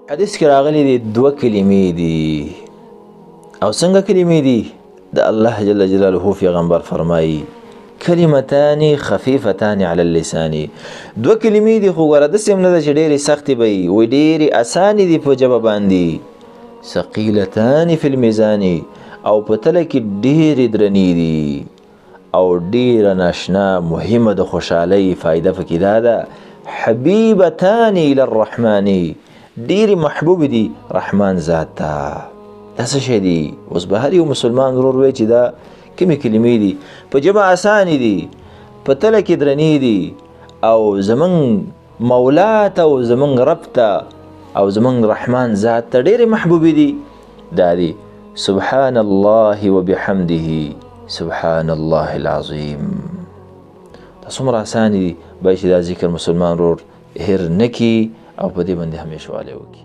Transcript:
حدیث کې راغلي دي دوه کلمې دي او څنګه کلمې دي د الله جل جلاله پیغمبر فرمایي کلمتان خفیفتان علی اللسان دوه کلمې دي خو ګوره داسې هم نه ده چې ډېرې سختې به وي وایي ډېرې اسانې دي په ژبه باندې ثقیلتان فی الميزان او په تله کې ډېرې درنې دي او ډېره ناشنا مهمه د خوشحالۍ فایده پکې دا ده حبیبتان الی الرحمن ډېرې محبوب دي رحمان ذات ته دا څه شی دي اوس به هر یو مسلمان ورور وایي چې دا کومې کلمې دي په ژبه اسانې دي په تله کې درنې دي او زمونږ مولا ته او زمونږ رب ته او زمونږ رحمان ذات ته ډېرې محبوبې دي دا دي سبحان الله وبحمده سبحان الله العظیم دا څومره اسانې دي باید چې دا ذکر مسلمان ورور هېر نه کړي او په دې باندې همیشه والی وکړي